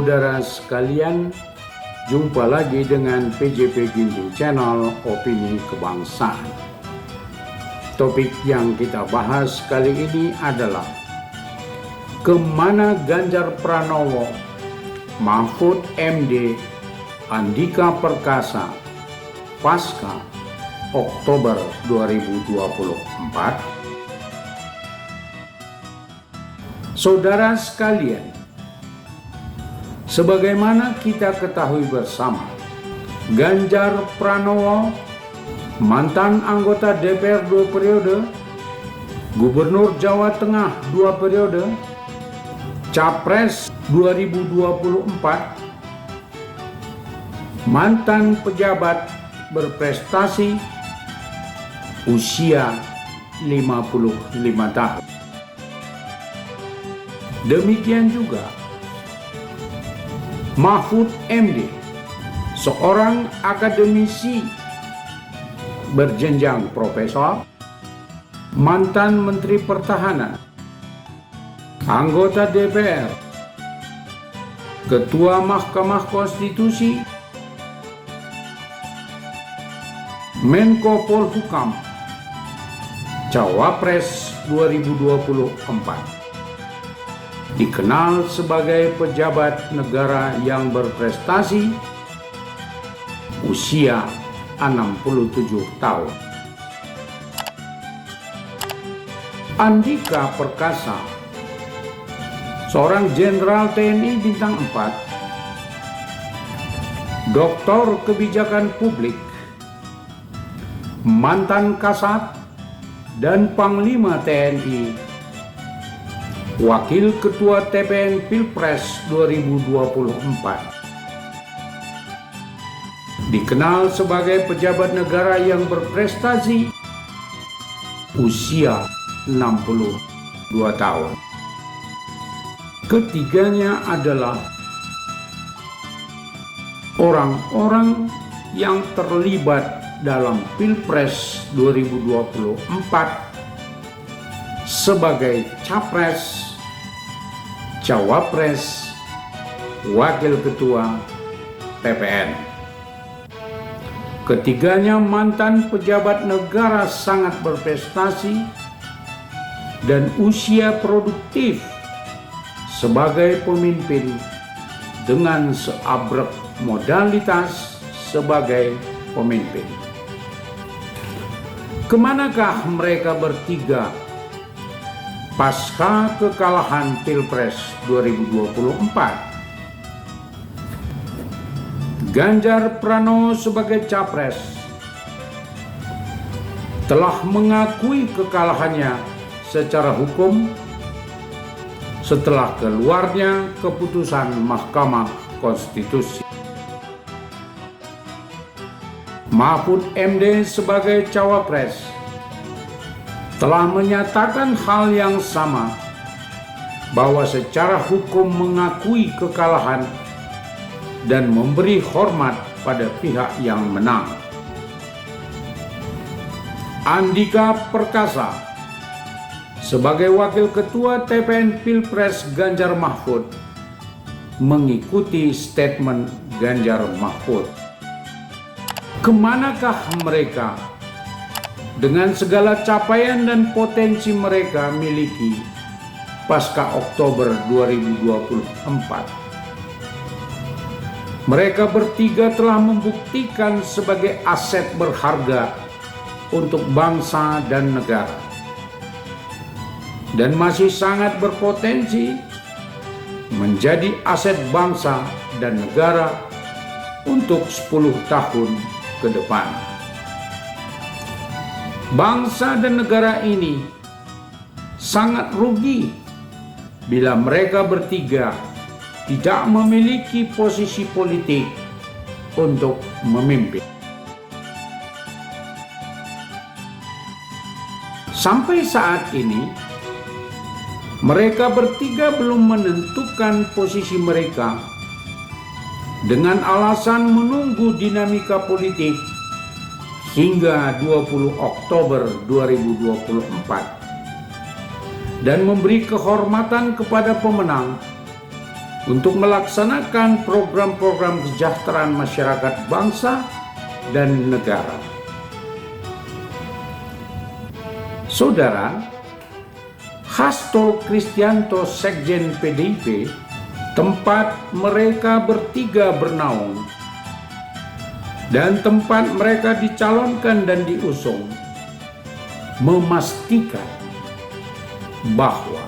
Saudara sekalian, jumpa lagi dengan PJP Ginting Channel Opini Kebangsaan. Topik yang kita bahas kali ini adalah kemana Ganjar Pranowo, Mahfud MD, Andika Perkasa pasca Oktober 2024. Saudara sekalian, sebagaimana kita ketahui bersama, Ganjar Pranowo, mantan anggota DPR 2 periode, Gubernur Jawa Tengah 2 periode, Capres 2024, mantan pejabat berprestasi, usia 55 tahun. Demikian juga Mahfud MD, seorang akademisi berjenjang profesor, mantan Menteri Pertahanan, anggota DPR, Ketua Mahkamah Konstitusi, Menko Polhukam, Cawapres 2024. Dikenal sebagai pejabat negara yang berprestasi, usia 67 tahun. Andika Perkasa, seorang Jenderal TNI bintang 4, Doktor Kebijakan Publik, mantan Kasat dan Panglima TNI, Wakil Ketua TPN Pilpres 2024. Dikenal sebagai pejabat negara yang berprestasi, usia 62 tahun. Ketiganya adalah orang-orang yang terlibat dalam Pilpres 2024 sebagai Capres, Cawapres, Wakil Ketua TPN. Ketiganya mantan pejabat negara sangat berprestasi dan usia produktif sebagai pemimpin dengan seabrek modalitas sebagai pemimpin. Kemanakah mereka bertiga pasca kekalahan Pilpres 2024? Ganjar Pranowo sebagai Capres telah mengakui kekalahannya secara hukum setelah keluarnya keputusan Mahkamah Konstitusi. Mahfud MD sebagai Cawapres telah menyatakan hal yang sama, bahwa secara hukum mengakui kekalahan dan memberi hormat pada pihak yang menang. Andika Perkasa sebagai Wakil Ketua TPN Pilpres Ganjar Mahfud mengikuti statement Ganjar Mahfud. Kemanakah mereka dengan segala capaian dan potensi mereka miliki pasca Oktober 2024? Mereka bertiga telah membuktikan sebagai aset berharga untuk bangsa dan negara, dan masih sangat berpotensi menjadi aset bangsa dan negara untuk 10 tahun ke depan. Bangsa dan negara ini sangat rugi bila mereka bertiga tidak memiliki posisi politik untuk memimpin. Sampai saat ini, mereka bertiga belum menentukan posisi mereka dengan alasan menunggu dinamika politik hingga 20 Oktober 2024 dan memberi kehormatan kepada pemenang untuk melaksanakan program-program kesejahteraan masyarakat bangsa dan negara. Saudara, Hasto Kristianto, Sekjen PDIP, tempat mereka bertiga bernaung dan tempat mereka dicalonkan dan diusung, memastikan bahwa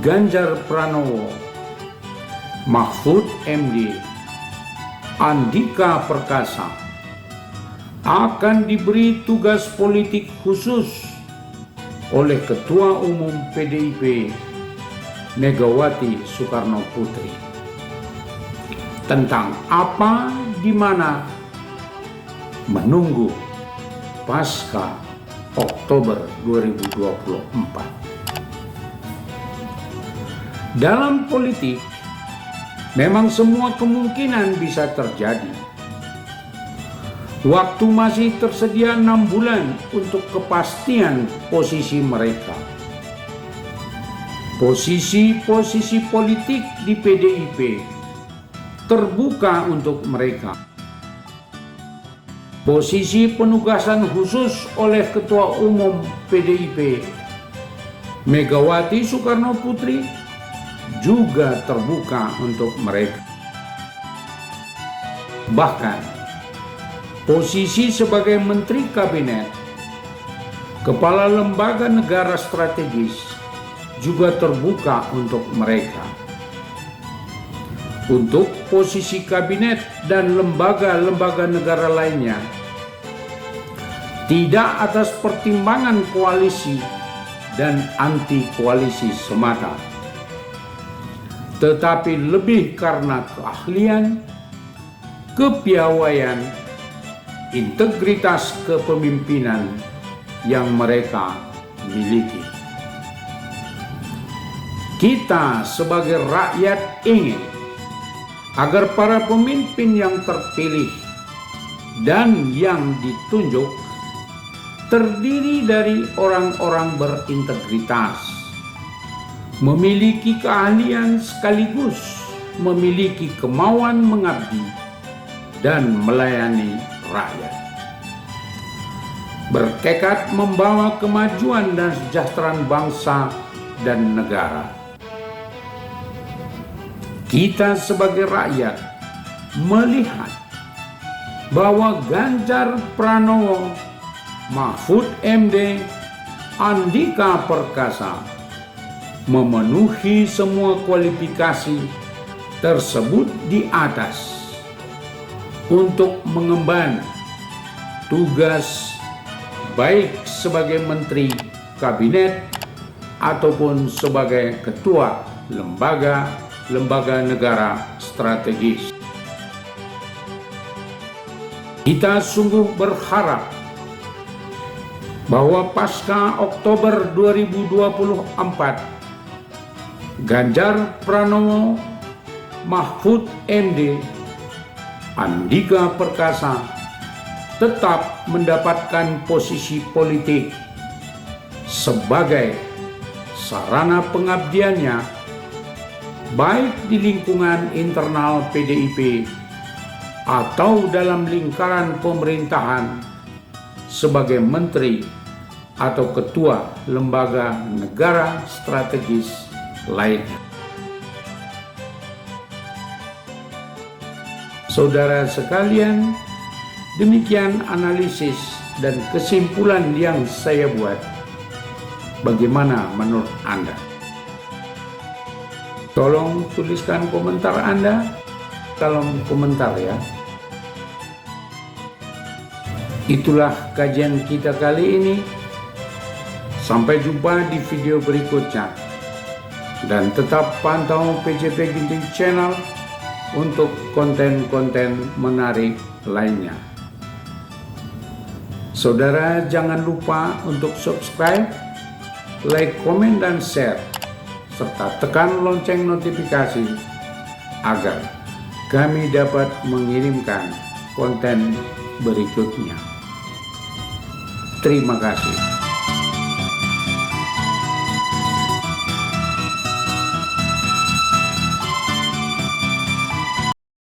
Ganjar Pranowo, Mahfud MD, Andika Perkasa akan diberi tugas politik khusus oleh Ketua Umum PDIP Megawati Soekarno Putri tentang apa, di mana, menunggu pasca Oktober 2024. Dalam politik, memang semua kemungkinan bisa terjadi. Waktu masih tersedia 6 bulan untuk kepastian posisi mereka. Posisi-posisi politik di PDIP terbuka untuk mereka. Posisi penugasan khusus oleh Ketua Umum PDIP Megawati Soekarno Putri juga terbuka untuk mereka. Bahkan posisi sebagai Menteri Kabinet, Kepala Lembaga Negara Strategis juga terbuka untuk mereka. Untuk posisi kabinet dan lembaga-lembaga negara lainnya, tidak atas pertimbangan koalisi dan anti koalisi semata, tetapi lebih karena keahlian, kepiawaian, integritas kepemimpinan yang mereka miliki. Kita sebagai rakyat ingin agar para pemimpin yang terpilih dan yang ditunjuk terdiri dari orang-orang berintegritas, memiliki keahlian sekaligus memiliki kemauan mengabdi dan melayani rakyat, bertekad membawa kemajuan dan kesejahteraan bangsa dan negara. Kita sebagai rakyat melihat bahwa Ganjar Pranowo, Mahfud MD, Andika Perkasa memenuhi semua kualifikasi tersebut di atas untuk mengemban tugas baik sebagai Menteri Kabinet ataupun sebagai Ketua Lembaga Negara Strategis. Kita sungguh berharap bahwa pasca Oktober 2024, Ganjar Pranowo, Mahfud MD, Andika Perkasa tetap mendapatkan posisi politik sebagai sarana pengabdiannya baik di lingkungan internal PDIP atau dalam lingkaran pemerintahan sebagai menteri atau ketua lembaga negara strategis lainnya. Saudara sekalian, demikian analisis dan kesimpulan yang saya buat. Bagaimana menurut Anda? Tolong tuliskan komentar Anda, kolom komentar ya. Itulah kajian kita kali ini. Sampai jumpa di video berikutnya. Dan tetap pantau PJP Ginting Channel untuk konten-konten menarik lainnya. Saudara jangan lupa untuk subscribe, like, komen, dan share, serta tekan lonceng notifikasi agar kami dapat mengirimkan konten berikutnya. Terima kasih.